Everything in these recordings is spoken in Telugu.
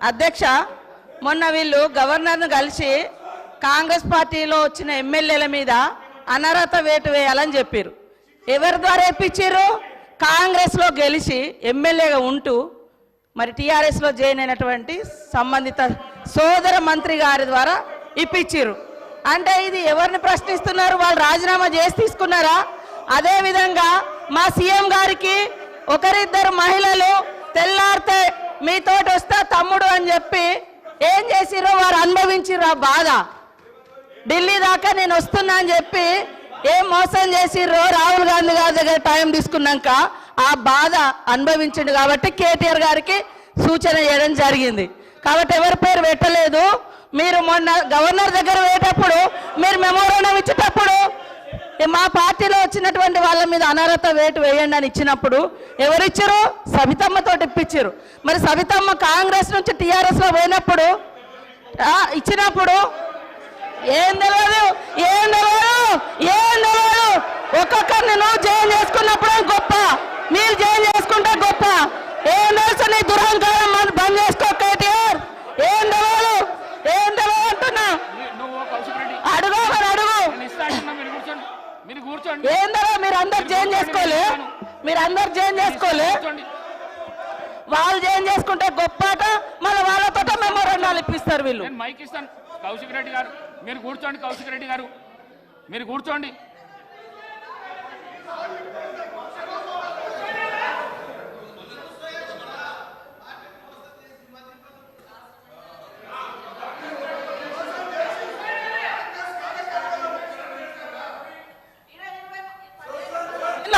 అధ్యక్ష, మొన్న వీళ్ళు గవర్నర్ను కలిసి కాంగ్రెస్ పార్టీలో వచ్చిన ఎమ్మెల్యేల మీద అనర్హత వేటు వేయాలని చెప్పారు. ఎవరి ద్వారా ఇప్పించారు? కాంగ్రెస్లో గెలిచి ఎమ్మెల్యేగా ఉంటూ మరి టీఆర్ఎస్లో జాయిన్ అయినటువంటి సంబంధిత సోదర మంత్రి గారి ద్వారా ఇప్పించారు. అంటే ఇది ఎవరిని ప్రశ్నిస్తున్నారు? వాళ్ళు రాజీనామా చేసి తీసుకున్నారా? అదేవిధంగా మా సీఎం గారికి ఒకరిద్దరు మహిళలు తెల్లారితే మీతోటి వస్తా తమ్ముడు అని చెప్పి ఏం చేసిరో వారు అనుభవించిర్రు. ఆ బాధ ఢిల్లీ దాకా నేను వస్తున్నా అని చెప్పి ఏం మోసం చేసిర్రో రాహుల్ గాంధీ గారి దగ్గర టైం తీసుకున్నాక ఆ బాధ అనుభవించిండు. కాబట్టి కేటీఆర్ గారికి సూచన చేయడం జరిగింది. కాబట్టి ఎవరి పేరు పెట్టలేదు. మీరు మొన్న గవర్నర్ దగ్గర పోయేటప్పుడు మీరు మెమోరాండం ఇచ్చేటప్పుడు మా పార్టీలో వచ్చినటువంటి వాళ్ళ మీద అనర్హత వేటు వేయండి అని ఇచ్చినప్పుడు ఎవరిచ్చారు? సబితమ్మతో ఇప్పించారు. మరి సబితమ్మ కాంగ్రెస్ నుంచి టీఆర్ఎస్లో పోయినప్పుడు ఇచ్చినప్పుడు ఏం తెలియదు, ఏం తెలియదు, ఏం తెలియదు. ఒక్కొక్కరిని నువ్వు జాయిన్ చేసుకున్నప్పుడు గొప్ప, మీరు జాయిన్ చేసుకుంటే గొప్ప. ఏం తెలుసు నీ దురహంకారం బంద్ చేసుకో కేటీఆర్. ఏం తెలియదు, ఏం తెలియదు అంటున్నా. అడుగు మరి అడుగు. ఏం తెలియదు? మీరు అందరు జాయిన్ చేసుకోలే, మీరు అందరు జాయిన్ చేసుకోలే. వాళ్ళు జాయిన్ చేసుకుంటే గొప్పట, మళ్ళీ వాళ్ళతో మెమోరాండాలు ఇప్పిస్తారు వీళ్ళు. మైక్ ఇస్తాను. కౌశిక్ రెడ్డి గారు మీరు కూర్చోండి. కౌశిక్ రెడ్డి గారు మీరు కూర్చోండి.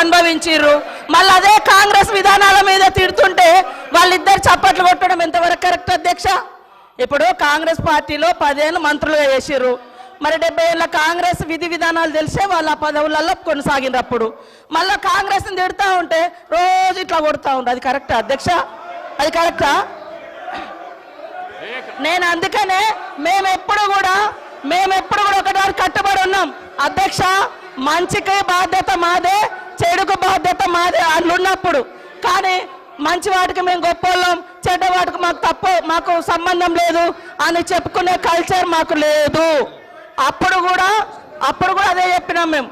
అనుభవించారు. మళ్ళీ అదే కాంగ్రెస్ విధానాల మీద తిడుతుంటే వాళ్ళిద్దరు చప్పట్లు కొట్టడం ఎంతవరకు కరెక్ట్ అధ్యక్ష? ఇప్పుడు కాంగ్రెస్ పార్టీలో 10 ఏళ్ళు మంత్రులుగా చేసిర్రు. మరి 70 ఏళ్ళ కాంగ్రెస్ విధి విధానాలు తెలిసే వాళ్ళ పదవులలో కొనసాగినప్పుడు మళ్ళీ కాంగ్రెస్ని తిడుతూ ఉంటే రోజు ఇట్లా కొడుతూ ఉంటారు. అది కరెక్టా అధ్యక్ష? అది కరెక్టా? నేను అందుకనే మేమెప్పుడు కూడా ఒకటి కట్టుబడి ఉన్నాం అధ్యక్ష. మంచికి బాధ్యత మాదే, చెడుకు బాధ్యత మాదే అట్లున్నప్పుడు. కానీ మంచి వాటికి మేము గొప్పవాళ్ళం, చెడ్డ వాటికి మాకు సంబంధం లేదు అని చెప్పుకునే కల్చర్ మాకు లేదు. అప్పుడు కూడా అదే చెప్పినాం. మేము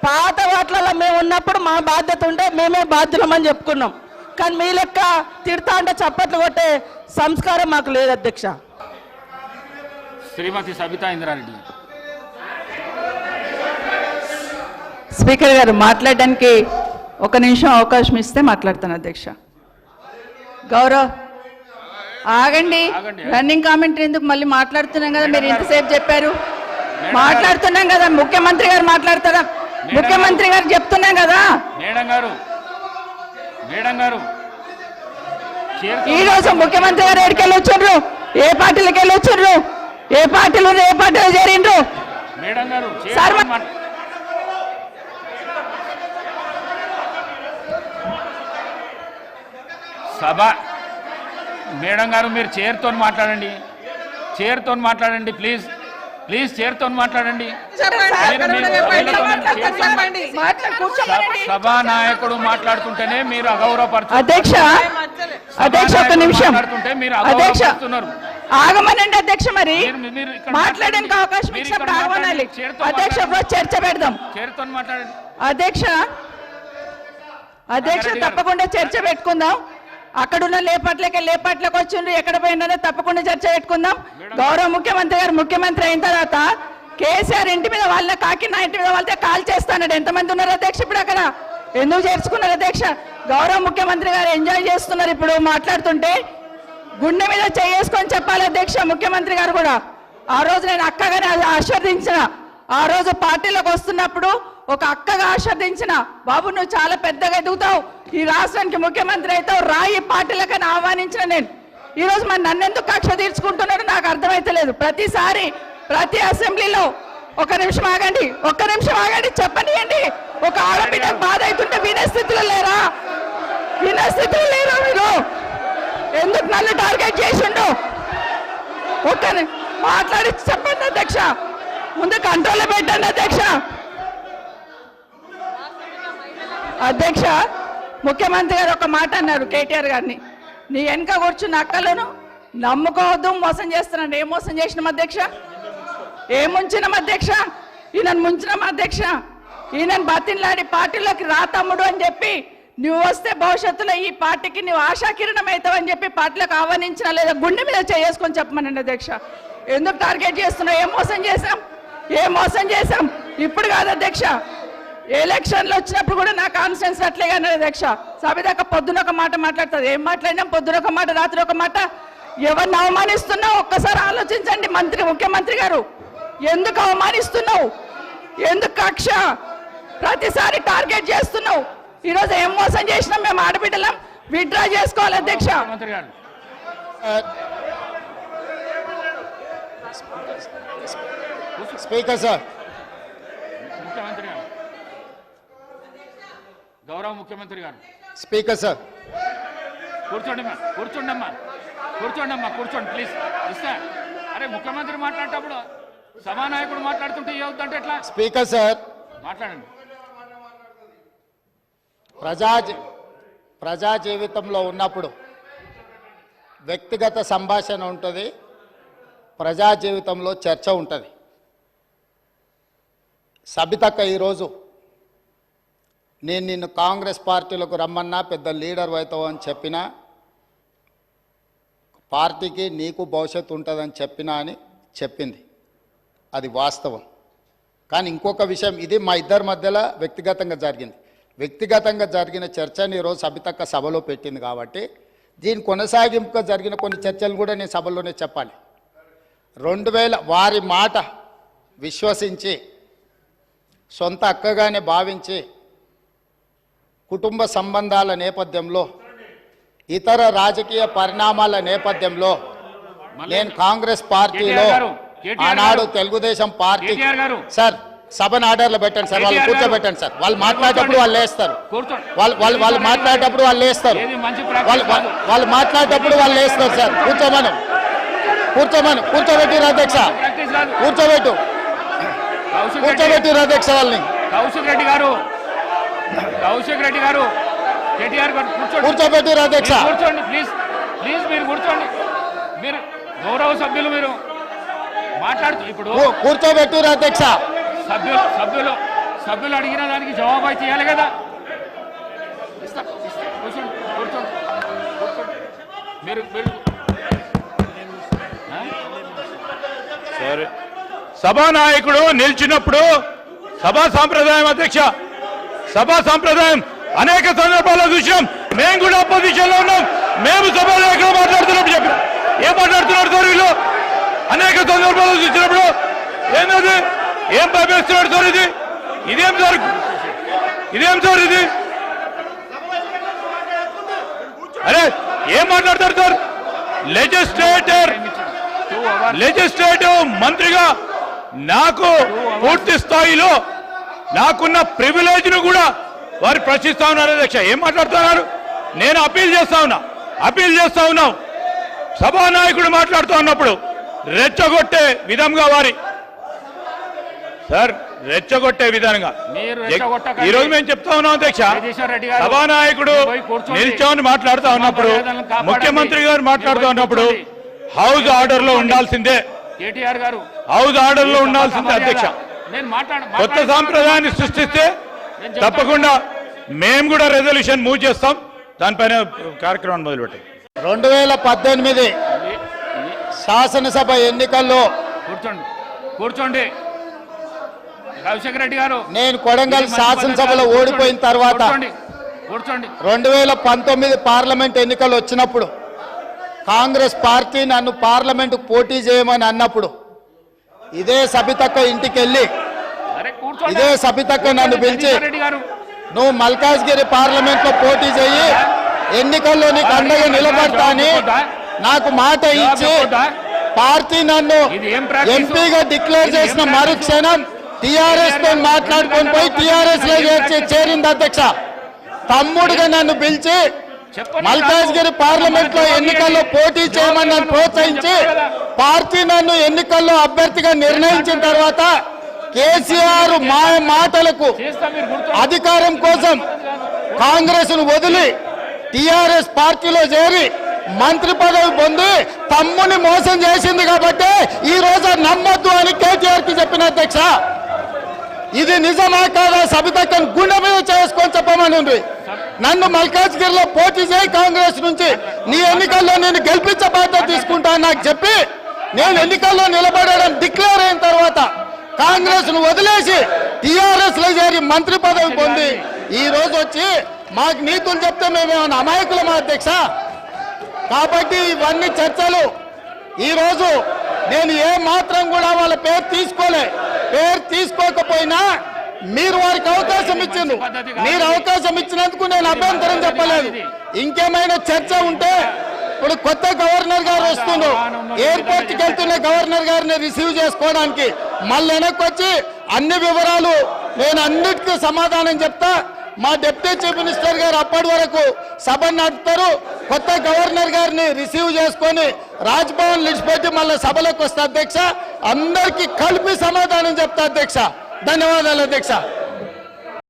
పాత వాటిలలో మేము ఉన్నప్పుడు మా బాధ్యత ఉంటే మేమే బాధ్యులమని చెప్పుకున్నాం. కానీ మీ లెక్క తిడతా అంటే చప్పట్లు కొట్టే సంస్కారం మాకు లేదు అధ్యక్ష. శ్రీమతి సబితా ఇంద్రారెడ్డి. స్పీకర్ గారు మాట్లాడడానికి 1 నిమిషం అవకాశం ఇస్తే మాట్లాడతాను అధ్యక్ష. గౌరవ్ ఆగండి. రన్నింగ్ కామెంటరీ ఎందుకు? మళ్ళీ మాట్లాడుతున్నాం కదా, మీరు ఇంతసేపు చెప్పారు. మాట్లాడుతున్నాం కదా, ముఖ్యమంత్రి గారు మాట్లాడతారా? ముఖ్యమంత్రి గారు చెప్తున్నాం కదా. ఈ రోజు ముఖ్యమంత్రి గారు ఎక్కడికి వెళ్ళి వచ్చారు? ఏ పార్టీలకు వెళ్ళి వచ్చారు? ఏ పార్టీలో చేరిండ్రు? సార్ సభ మేడం గారు మీరు చైర్తో మాట్లాడండి. ప్లీజ్ చైర్తో మాట్లాడండి. సభా నాయకుడు మాట్లాడుతుంటేనే మీరు అగౌరవపరుస్తున్నారు. అధ్యక్ష 1 నిమిషం ఆగమనండి అధ్యక్ష. మరి మాట్లాడడానికి అవకాశం ఇచ్చినప్పుడు ఆగమనాలి అధ్యక్ష. చర్చ పెడదాం. చైర్తో మాట్లాడండి అధ్యక్ష. తప్పకుండా చర్చ పెట్టుకుందాం. అక్కడున్న లేపాట్లకు వచ్చిండ్రు, ఎక్కడ పోయిందో తప్పకుండా చర్చ పెట్టుకుందాం. గౌరవ ముఖ్యమంత్రి అయిన తర్వాత కేసీఆర్ ఇంటి మీద వాళ్ళ కాకినా ఇంటి మీద వాళ్ళతో కాల్ చేస్తానడు. ఎంతమంది ఉన్నారు అధ్యక్ష? ఇప్పుడు అక్కడ ఎందుకు చేర్చుకున్నారు అధ్యక్ష? గౌరవ ముఖ్యమంత్రి గారు ఎంజాయ్ చేస్తున్నారు. ఇప్పుడు మాట్లాడుతుంటే గుండె మీద చేసుకొని చెప్పాలి అధ్యక్ష. ముఖ్యమంత్రి గారు కూడా ఆ రోజు నేను అక్కగానే ఆశీర్వదించిన, ఆ రోజు పార్టీలోకి వస్తున్నప్పుడు ఒక అక్కగా ఆశీర్వదించిన, బాబు నువ్వు చాలా పెద్దగా ఎదుగుతావు, ఈ రాష్ట్రానికి ముఖ్యమంత్రి అవుతావు, రాయి పార్టీలకని ఆహ్వానించిన నేను. ఈరోజు మరి నన్నెందుకు కక్ష తీర్చుకుంటున్నాడు నాకు అర్థమైతలేదు. ప్రతిసారి ప్రతి అసెంబ్లీలో 1 నిమిషం ఆగండి చెప్పనియండి. ఒక ఆడబిడ్డ బాధ అవుతుంటే వినే స్థితిలో లేరా? మీరు ఎందుకు నన్ను టార్గెట్ చేసిండు? మాట్లాడి చెప్పండి అధ్యక్ష. ముందు కంట్రోల్లో పెట్టండి అధ్యక్ష. ముఖ్యమంత్రి గారు ఒక మాట అన్నారు కేటీఆర్ గారిని, నీ వెనక కూర్చున్న అక్కలను నమ్ముకోవద్దు, మోసం చేస్తున్నాడు. ఏం మోసం చేసినాం అధ్యక్ష? ఏం ముంచినాం అధ్యక్ష? ఈయనను ముంచినాం అధ్యక్ష. ఈయనను బతిన్లాడి పార్టీలోకి రా తమ్ముడు అని చెప్పి, నువ్వు వస్తే భవిష్యత్తులో ఈ పార్టీకి నువ్వు ఆశాకిరణం అవుతావు అని చెప్పి పార్టీలోకి ఆహ్వానించినా లేదా గుండె మీద చేసుకొని చెప్పమనండి అధ్యక్ష. ఎందుకు టార్గెట్ చేస్తున్నావు? ఏం మోసం చేశాం? ఏం మోసం చేశాం? ఇప్పుడు కాదు అధ్యక్ష, ఎలక్షన్లు వచ్చినప్పుడు కూడా నా కాన్ఫిడెన్స్ అట్లేగా అధ్యక్ష. సభ పొద్దున ఒక మాట మాట్లాడుతుంది. ఏం మాట్లాడినాం? పొద్దున ఒక మాట, రాత్రి ఒక మాట. ఎవరిని అవమానిస్తున్నావు ఒక్కసారి ఆలోచించండి ముఖ్యమంత్రి గారు. ఎందుకు అవమానిస్తున్నావు? ఎందుకు కక్ష? ప్రతిసారి టార్గెట్ చేస్తున్నావు. ఈరోజు ఏం మోసం చేసినాం? మేము ఆడబిడ్డలం విత్డ్రా చేసుకోవాలి అధ్యక్ష. మంత్రి గారు స్పీకర్ సార్, ముఖ్యమంత్రి గారు, గౌరవ ముఖ్యమంత్రి గారు, స్పీకర్ సార్, కూర్చోండమ్మా, కూర్చోండమ్మా, కూర్చోండమ్మా, కూర్చోండి ప్లీజ్. ఇస్తా. అరే ముఖ్యమంత్రి మాట్లాడేటప్పుడు సభానాయకుడు మాట్లాడుతుంటే ఏమవుతుందంటే ఎట్లా? స్పీకర్ సార్, మాట్లాడండి. ప్రజా జీవితంలో ఉన్నప్పుడు వ్యక్తిగత సంభాషణ ఉంటుంది, ప్రజా జీవితంలో చర్చ ఉంటుంది. సబితక్క ఈరోజు నేను నిన్ను కాంగ్రెస్ పార్టీలకు రమ్మన్నా పెద్ద లీడర్ అవుతావు అని చెప్పినా, పార్టీకి నీకు భవిష్యత్తు ఉంటుందని చెప్పినా అని చెప్పింది. అది వాస్తవం. కానీ ఇంకొక విషయం, ఇది మా ఇద్దరి మధ్యలో వ్యక్తిగతంగా జరిగింది. వ్యక్తిగతంగా జరిగిన చర్చని ఈరోజు సబితక్క సభలో పెట్టింది కాబట్టి దీని కొనసాగింపుగా జరిగిన కొన్ని చర్చలు కూడా నేను సభలోనే చెప్పాలి. 2000 వారి మాట విశ్వసించి సొంత అక్కగానే భావించి కుటుంబ సంబంధాల నేపథ్యంలో ఇతర రాజకీయ పరిణామాల నేపథ్యంలో నేను కాంగ్రెస్ పార్టీలో ఆనాడు తెలుగుదేశం పార్టీ సార్ సభను ఆర్డర్లో పెట్టండి సార్, వాళ్ళు కూర్చోబెట్టండి సార్. వాళ్ళు మాట్లాడేటప్పుడు వాళ్ళు లేస్తారు, వాళ్ళు మాట్లాడేటప్పుడు వాళ్ళు లేస్తారు, వాళ్ళు మాట్లాడేటప్పుడు వాళ్ళు లేస్తారు సార్. కూర్చోబెట్టిరు అధ్యక్ష, కూర్చోబెట్టిరు అధ్యక్ష వాళ్ళని. కౌశిక్ రెడ్డి గారు కేటీఆర్ గారు కూర్చోబెట్టిరు అధ్యక్ష. కూర్చోండి ప్లీజ్, ప్లీజ్ మీరు కూర్చోండి. మీరు గౌరవ సభ్యులు మీరు మాట్లాడుతూ ఇప్పుడు కూర్చోబెట్టిరు అధ్యక్ష. సభ్యులు అడిగిన దానికి జవాబు అయితే ఇవ్వాలి కదా. కూర్చోండి కూర్చోండి కూర్చోండి. మీరు సరే, సభానాయకుడు నిలిచినప్పుడు సభా సాంప్రదాయం అధ్యక్ష, సభా సాంప్రదాయం అనేక సందర్భాల్లో చూసాం. మేము కూడా అపోజిషన్ లో ఉన్నాం, మేము సభానాయకులు మాట్లాడుతున్నప్పుడు చెప్పాం. ఏం మాట్లాడుతున్నారు సార్ వీళ్ళు? అనేక సందర్భాల్లో చూసినప్పుడు ఏంటది? ఏం భయపేస్తున్నాడు సార్? ఇదేం సార్ ఇది? అరే ఏం మాట్లాడతారు సార్? లెజిస్లేటివ్ మంత్రిగా నాకు పూర్తి స్థాయిలో నాకున్న ప్రివిలేజ్ ను కూడా వారు ప్రశ్నిస్తా ఉన్నారు అధ్యక్ష. ఏం మాట్లాడుతున్నారు? నేను అప్పీల్ చేస్తా ఉన్నాం. సభానాయకుడు మాట్లాడుతూ ఉన్నప్పుడు రెచ్చగొట్టే విధంగా రెచ్చగొట్టే విధానంగా ఈరోజు మేము చెప్తా ఉన్నాం అధ్యక్ష. సభానాయకుడు నిల్చొని మాట్లాడుతూ ఉన్నప్పుడు, ముఖ్యమంత్రి గారు మాట్లాడుతూ ఉన్నప్పుడు హౌస్ ఆర్డర్ లో ఉండాల్సిందే, హౌస్ ఆర్డర్ లో ఉండాల్సిందే అధ్యక్ష. కొత్త సాంప్రదాయాన్ని సృష్టిస్తే తప్పకుండా మేము కూడా రెజల్యూషన్ మూవ్ చేస్తాం, దానిపైన కార్యక్రమాన్ని మొదలుపెట్టాం. 2018 శాసనసభ ఎన్నికల్లో కూర్చోండి కౌశిక్ రెడ్డి గారు, నేను కొడంగల్ శాసనసభలో ఓడిపోయిన తర్వాత 2019 పార్లమెంట్ ఎన్నికలు వచ్చినప్పుడు కాంగ్రెస్ పార్టీ నన్ను పార్లమెంట్ పోటీ చేయమని అన్నప్పుడు ఇదే సబితక్క ఇంటికి వెళ్ళి ఇదే సబితక్క నన్ను పిలిచి నువ్వు మల్కాజ్గిరి పార్లమెంట్ లో పోటీ చేయి, ఎన్నికల్లో నీకు అండగా నిలబడతా అని నాకు మాట ఇచ్చి పార్టీ నన్ను ఎంపీగా డిక్లేర్ చేసిన మరుక్షణం టిఆర్ఎస్ తో మాట్లాడుకొని పోయి టిఆర్ఎస్ లో చేరింది అధ్యక్ష. తమ్ముడుగా నన్ను పిలిచి మల్కాజ్గిరి పార్లమెంట్ లో ఎన్నికల్లో పోటీ చేయమని నన్ను ప్రోత్సహించి పార్టీ నన్ను ఎన్నికల్లో అభ్యర్థిగా నిర్ణయించిన తర్వాత కేసీఆర్ మాటలకు అధికారం కోసం కాంగ్రెస్ ను వదిలి టిఆర్ఎస్ పార్టీలో చేరి మంత్రి పదవి పొంది తమ్ముని మోసం చేసింది కాబట్టి ఈ రోజు నమ్మొద్దు అని కేటీఆర్ కి చెప్పిన అధ్యక్ష. ఇది నిజమా కాదా సబితక్కని గుండె మీద చేసుకొని చెప్పమని ఉంది. నన్ను మల్కాజ్గిరిలో పోటీ చేయి కాంగ్రెస్ నుంచి, నీ ఎన్నికల్లో నేను గెలిపించే బాధ్యత తీసుకుంటా నాకు చెప్పి నేను ఎన్నికల్లో నిలబడడం డిక్లేర్ అయిన తర్వాత కాంగ్రెస్ ను వదిలేసి టిఆర్ఎస్ లో చేరి మంత్రి పదవి పొంది ఈ రోజు వచ్చి మాకు నీతులు చెప్తే మేమేమన్నా అమాయకులమా అధ్యక్ష? కాబట్టి ఇవన్నీ చర్చలు. ఈ రోజు నేను ఏ మాత్రం కూడా వాళ్ళ పేరు తీసుకోకపోయినా మీరు వారికి అవకాశం ఇచ్చిండ్రు. మీరు అవకాశం ఇచ్చినందుకు నేను అభ్యంతరం చెప్పలేదు. ఇంకేమైనా చర్చ ఉంటే ఇప్పుడు కొత్త గవర్నర్ గారు వస్తున్నారు, ఎయిర్పోర్ట్కి వెళ్తున్న గవర్నర్ గారిని రిసీవ్ చేసుకోవడానికి మళ్ళీ వెనక్కి వచ్చి అన్ని వివరాలు నేను అన్నిటికీ సమాధానం చెప్తా. మా డిప్యూటీ చీఫ్ మినిస్టర్ గారు అప్పటి వరకు సభ నడుపుతారు. కొత్త గవర్నర్ గారిని రిసీవ్ చేసుకొని రాజ్భవన్ విడిచిపెట్టి మళ్ళీ సభలోకి వస్తా అధ్యక్ష. అందరికీ కలిపి సమాధానం చెప్తా అధ్యక్ష. ధన్యవాదాలు అధ్యక్ష.